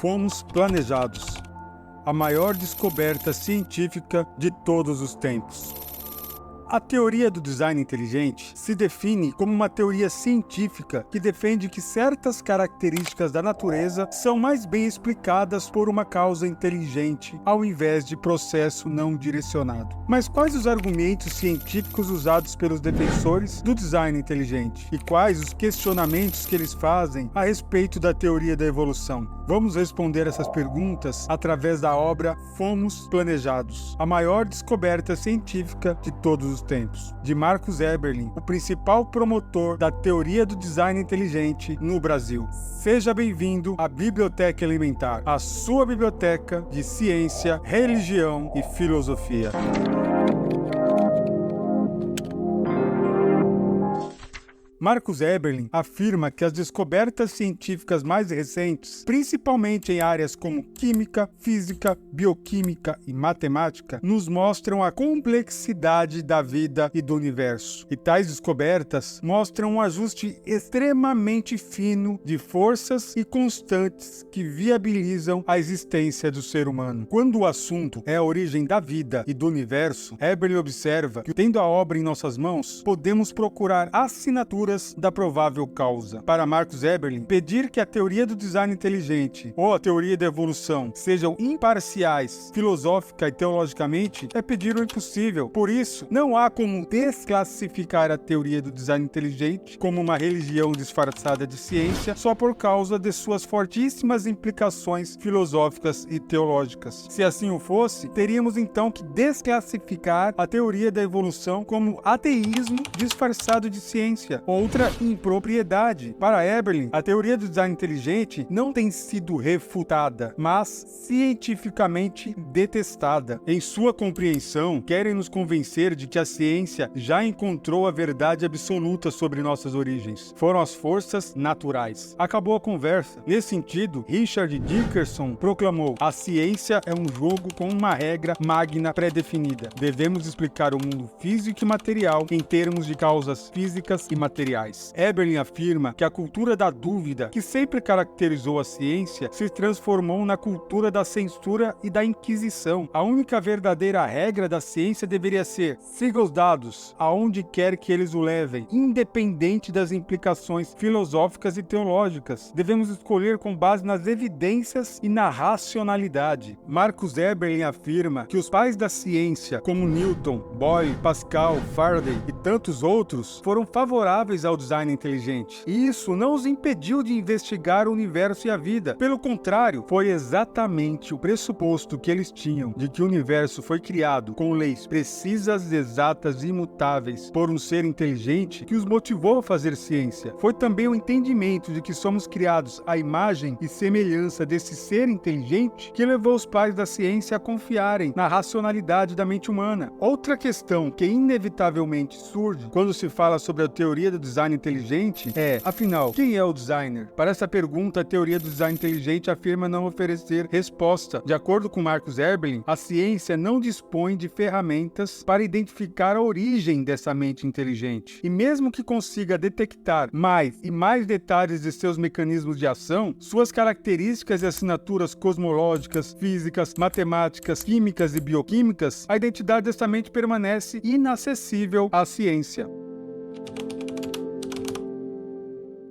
Fomos planejados. A maior descoberta científica de todos os tempos. A teoria do design inteligente se define como uma teoria científica que defende que certas características da natureza são mais bem explicadas por uma causa inteligente, ao invés de processo não direcionado. Mas quais os argumentos científicos usados pelos defensores do design inteligente? E quais os questionamentos que eles fazem a respeito da teoria da evolução? Vamos responder essas perguntas através da obra Fomos Planejados, a maior descoberta científica de todos os tempos, de Marcus Eberlin, o principal promotor da teoria do design inteligente no Brasil. Seja bem-vindo à Biblioteca Elementar, a sua biblioteca de ciência, religião e filosofia. Marcus Eberlin afirma que as descobertas científicas mais recentes, principalmente em áreas como química, física, bioquímica e matemática, nos mostram a complexidade da vida e do universo. E tais descobertas mostram um ajuste extremamente fino de forças e constantes que viabilizam a existência do ser humano. Quando o assunto é a origem da vida e do universo, Eberlin observa que, tendo a obra em nossas mãos, podemos procurar assinaturas da provável causa. Para Marcus Eberlin, pedir que a teoria do design inteligente ou a teoria da evolução sejam imparciais, filosófica e teologicamente, é pedir o impossível. Por isso, não há como desclassificar a teoria do design inteligente como uma religião disfarçada de ciência só por causa de suas fortíssimas implicações filosóficas e teológicas. Se assim o fosse, teríamos então que desclassificar a teoria da evolução como ateísmo disfarçado de ciência, outra impropriedade. Para Eberlin, a teoria do design inteligente não tem sido refutada, mas cientificamente detestada. Em sua compreensão, querem nos convencer de que a ciência já encontrou a verdade absoluta sobre nossas origens. Foram as forças naturais. Acabou a conversa. Nesse sentido, Richard Dickerson proclamou: a ciência é um jogo com uma regra magna pré-definida. Devemos explicar o mundo físico e material em termos de causas físicas e materiais. Eberlin afirma que a cultura da dúvida, que sempre caracterizou a ciência, se transformou na cultura da censura e da inquisição. A única verdadeira regra da ciência deveria ser: siga os dados, aonde quer que eles o levem, independente das implicações filosóficas e teológicas. Devemos escolher com base nas evidências e na racionalidade. Marcus Eberlin afirma que os pais da ciência, como Newton, Boyle, Pascal, Faraday e tantos outros, foram favoráveis ao design inteligente. E isso não os impediu de investigar o universo e a vida. Pelo contrário, foi exatamente o pressuposto que eles tinham de que o universo foi criado com leis precisas, exatas e imutáveis por um ser inteligente que os motivou a fazer ciência. Foi também o entendimento de que somos criados à imagem e semelhança desse ser inteligente que levou os pais da ciência a confiarem na racionalidade da mente humana. Outra questão que inevitavelmente surge quando se fala sobre a teoria do design inteligente é, afinal, quem é o designer? Para essa pergunta, a teoria do design inteligente afirma não oferecer resposta. De acordo com Marcus Eberlin, a ciência não dispõe de ferramentas para identificar a origem dessa mente inteligente. E mesmo que consiga detectar mais e mais detalhes de seus mecanismos de ação, suas características e assinaturas cosmológicas, físicas, matemáticas, químicas e bioquímicas, a identidade dessa mente permanece inacessível à ciência.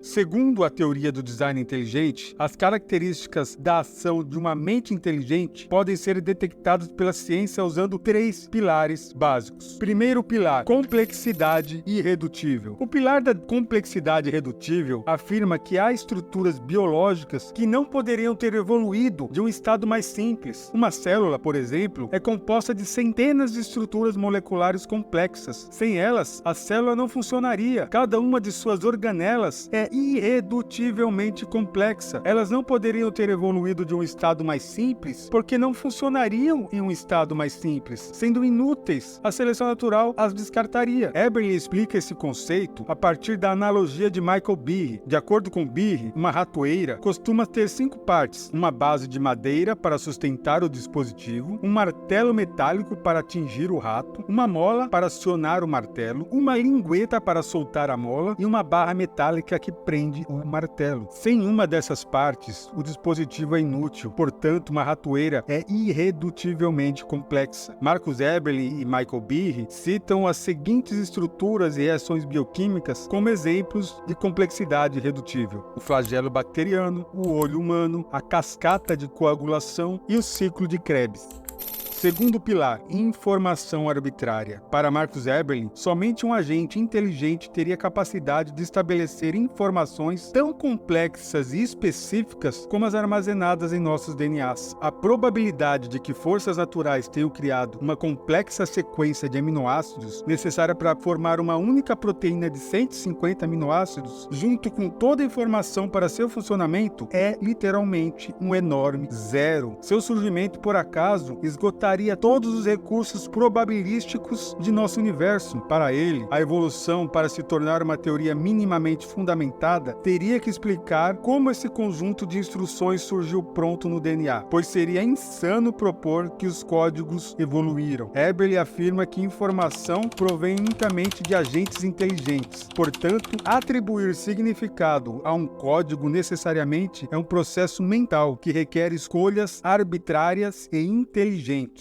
Segundo a teoria do design inteligente, as características da ação de uma mente inteligente podem ser detectadas pela ciência usando 3 pilares básicos. Primeiro pilar, complexidade irredutível. O pilar da complexidade irredutível afirma que há estruturas biológicas que não poderiam ter evoluído de um estado mais simples. Uma célula, por exemplo, é composta de centenas de estruturas moleculares complexas. Sem elas, a célula não funcionaria. Cada uma de suas organelas é irredutivelmente complexa. Elas não poderiam ter evoluído de um estado mais simples porque não funcionariam em um estado mais simples. Sendo inúteis, a seleção natural as descartaria. Eberlin explica esse conceito a partir da analogia de Michael Behe. De acordo com Behe, uma ratoeira costuma ter 5 partes: uma base de madeira para sustentar o dispositivo, um martelo metálico para atingir o rato, uma mola para acionar o martelo, uma lingueta para soltar a mola e uma barra metálica que prende o martelo. Sem uma dessas partes, o dispositivo é inútil, portanto, uma ratoeira é irredutivelmente complexa. Marcus Eberlin e Michael Behe citam as seguintes estruturas e reações bioquímicas como exemplos de complexidade irredutível: o flagelo bacteriano, o olho humano, a cascata de coagulação e o ciclo de Krebs. Segundo pilar, informação arbitrária. Para Marcus Eberlin, somente um agente inteligente teria capacidade de estabelecer informações tão complexas e específicas como as armazenadas em nossos DNAs. A probabilidade de que forças naturais tenham criado uma complexa sequência de aminoácidos necessária para formar uma única proteína de 150 aminoácidos, junto com toda a informação para seu funcionamento, é literalmente um enorme zero. Seu surgimento, por acaso, esgotaria todos os recursos probabilísticos de nosso universo. Para ele, a evolução, para se tornar uma teoria minimamente fundamentada, teria que explicar como esse conjunto de instruções surgiu pronto no DNA, pois seria insano propor que os códigos evoluíram. Eberlin afirma que informação provém unicamente de agentes inteligentes. Portanto, atribuir significado a um código necessariamente é um processo mental que requer escolhas arbitrárias e inteligentes.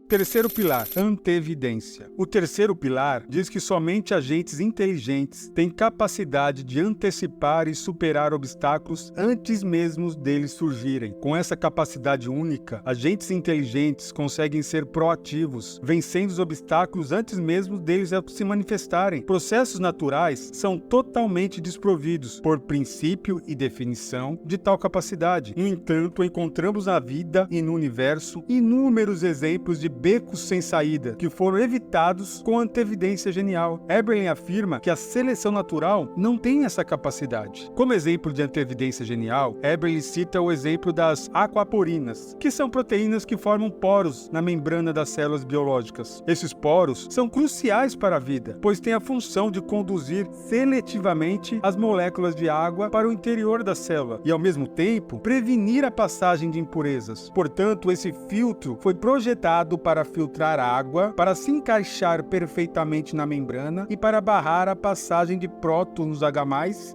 Terceiro pilar, antevidência. O terceiro pilar diz que somente agentes inteligentes têm capacidade de antecipar e superar obstáculos antes mesmo deles surgirem. Com essa capacidade única, agentes inteligentes conseguem ser proativos, vencendo os obstáculos antes mesmo deles se manifestarem. Processos naturais são totalmente desprovidos, por princípio e definição, de tal capacidade. No entanto, encontramos na vida e no universo inúmeros exemplos de becos sem saída, que foram evitados com antevidência genial. Eberlin afirma que a seleção natural não tem essa capacidade. Como exemplo de antevidência genial, Eberlin cita o exemplo das aquaporinas, que são proteínas que formam poros na membrana das células biológicas. Esses poros são cruciais para a vida, pois têm a função de conduzir seletivamente as moléculas de água para o interior da célula e, ao mesmo tempo, prevenir a passagem de impurezas. Portanto, esse filtro foi projetado para filtrar água, para se encaixar perfeitamente na membrana e para barrar a passagem de prótons H+,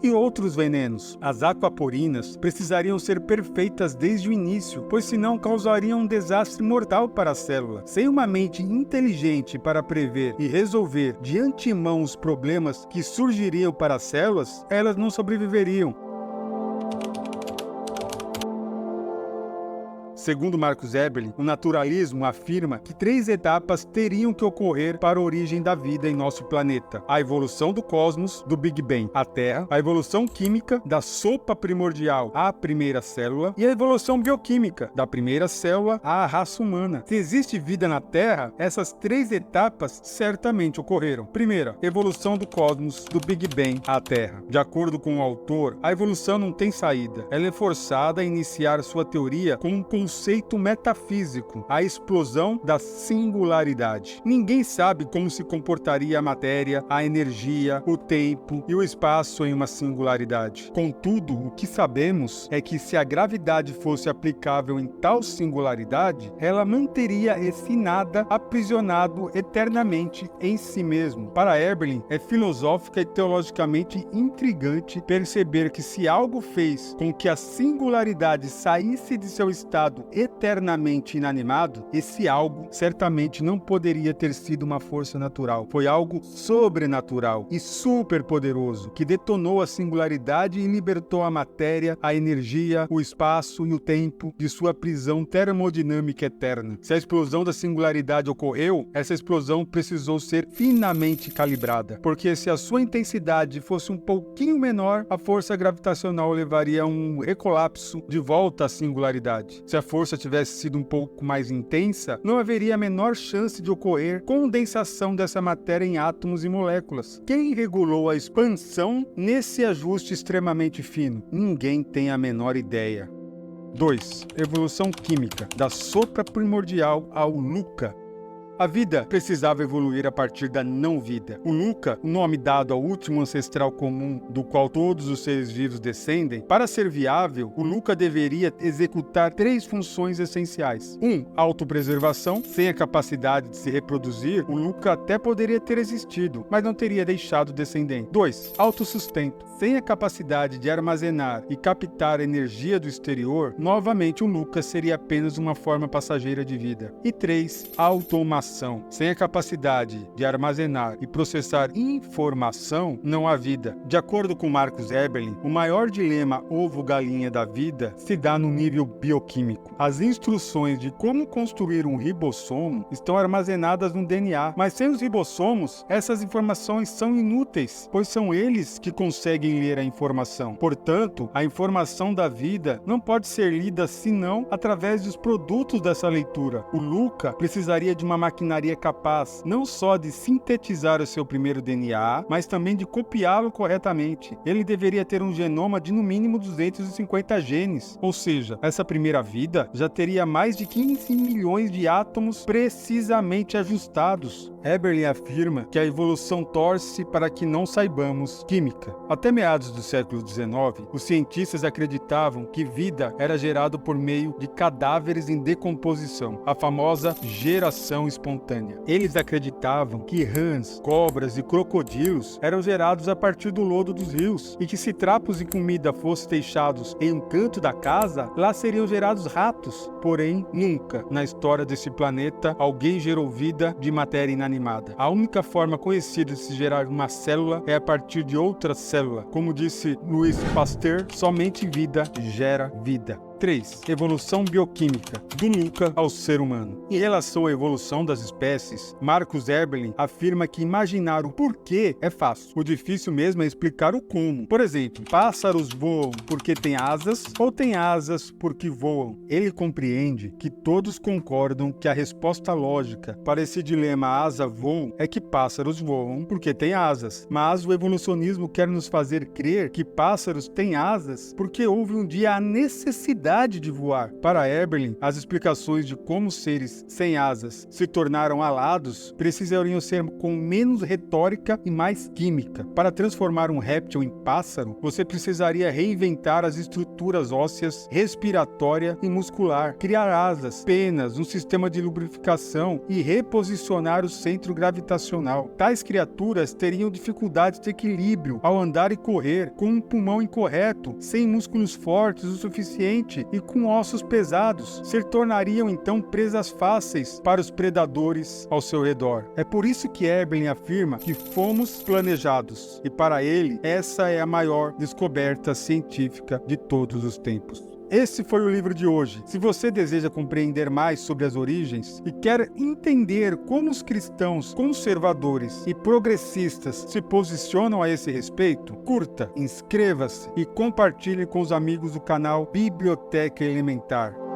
e outros venenos. As aquaporinas precisariam ser perfeitas desde o início, pois senão causariam um desastre mortal para a célula. Sem uma mente inteligente para prever e resolver de antemão os problemas que surgiriam para as células, elas não sobreviveriam. Segundo Marcus Eberlin, o naturalismo afirma que 3 etapas teriam que ocorrer para a origem da vida em nosso planeta: a evolução do cosmos, do Big Bang, a Terra, a evolução química, da sopa primordial à primeira célula, e a evolução bioquímica, da primeira célula à raça humana. Se existe vida na Terra, essas 3 etapas certamente ocorreram. Primeira, evolução do cosmos, do Big Bang à Terra. De acordo com o autor, a evolução não tem saída. Ela é forçada a iniciar sua teoria com um conceito metafísico, a explosão da singularidade. Ninguém sabe como se comportaria a matéria, a energia, o tempo e o espaço em uma singularidade. Contudo, o que sabemos é que se a gravidade fosse aplicável em tal singularidade, ela manteria esse nada aprisionado eternamente em si mesmo. Para Eberlin, é filosófica e teologicamente intrigante perceber que se algo fez com que a singularidade saísse de seu estado eternamente inanimado, esse algo certamente não poderia ter sido uma força natural. Foi algo sobrenatural e superpoderoso que detonou a singularidade e libertou a matéria, a energia, o espaço e o tempo de sua prisão termodinâmica eterna. Se a explosão da singularidade ocorreu, essa explosão precisou ser finamente calibrada, porque se a sua intensidade fosse um pouquinho menor, a força gravitacional levaria a um recolapso de volta à singularidade. Se a força tivesse sido um pouco mais intensa, não haveria a menor chance de ocorrer condensação dessa matéria em átomos e moléculas. Quem regulou a expansão nesse ajuste extremamente fino? Ninguém tem a menor ideia. 2. Evolução química, da sopa primordial ao LUCA. A vida precisava evoluir a partir da não-vida. O Luca, o nome dado ao último ancestral comum do qual todos os seres vivos descendem, para ser viável, o Luca deveria executar 3 funções essenciais. 1. Autopreservação. Sem a capacidade de se reproduzir, o Luca até poderia ter existido, mas não teria deixado descendente. 2. Autossustento. Sem a capacidade de armazenar e captar energia do exterior, novamente o Luca seria apenas uma forma passageira de vida. E 3. Automação. Sem a capacidade de armazenar e processar informação, não há vida. De acordo com Marcus Eberlin, o maior dilema ovo-galinha da vida se dá no nível bioquímico. As instruções de como construir um ribossomo estão armazenadas no DNA, mas sem os ribossomos, essas informações são inúteis, pois são eles que conseguem ler a informação. Portanto, a informação da vida não pode ser lida senão através dos produtos dessa leitura. O Luca precisaria de uma maquinaria capaz não só de sintetizar o seu primeiro DNA, mas também de copiá-lo corretamente. Ele deveria ter um genoma de no mínimo 250 genes, ou seja, essa primeira vida já teria mais de 15 milhões de átomos precisamente ajustados. Eberlin afirma que a evolução torce para que não saibamos química. Até meados do século XIX, os cientistas acreditavam que vida era gerada por meio de cadáveres em decomposição, a famosa geração espontânea. Eles acreditavam que rãs, cobras e crocodilos eram gerados a partir do lodo dos rios e que se trapos e comida fossem deixados em um canto da casa, lá seriam gerados ratos. Porém, nunca na história desse planeta alguém gerou vida de matéria inanimada. A única forma conhecida de se gerar uma célula é a partir de outra célula. Como disse Louis Pasteur, somente vida gera vida. 3. Evolução bioquímica, do Luca ao ser humano. Em relação à evolução das espécies, Marcus Eberlin afirma que imaginar o porquê é fácil. O difícil mesmo é explicar o como. Por exemplo, pássaros voam porque têm asas ou têm asas porque voam. Ele compreende que todos concordam que a resposta lógica para esse dilema asa-voo é que pássaros voam porque têm asas. Mas o evolucionismo quer nos fazer crer que pássaros têm asas porque houve um dia a necessidade de voar. Para Eberlin, as explicações de como seres sem asas se tornaram alados precisariam ser com menos retórica e mais química. Para transformar um réptil em pássaro, você precisaria reinventar as estruturas ósseas, respiratória e muscular, criar asas, penas, um sistema de lubrificação e reposicionar o centro gravitacional. Tais criaturas teriam dificuldades de equilíbrio ao andar e correr, com um pulmão incorreto, sem músculos fortes o suficiente e com ossos pesados, se tornariam então presas fáceis para os predadores ao seu redor. É por isso que Eberlin afirma que fomos planejados, e para ele essa é a maior descoberta científica de todos os tempos. Esse foi o livro de hoje. Se você deseja compreender mais sobre as origens e quer entender como os cristãos conservadores e progressistas se posicionam a esse respeito, curta, inscreva-se e compartilhe com os amigos do canal Biblioteca Elementar.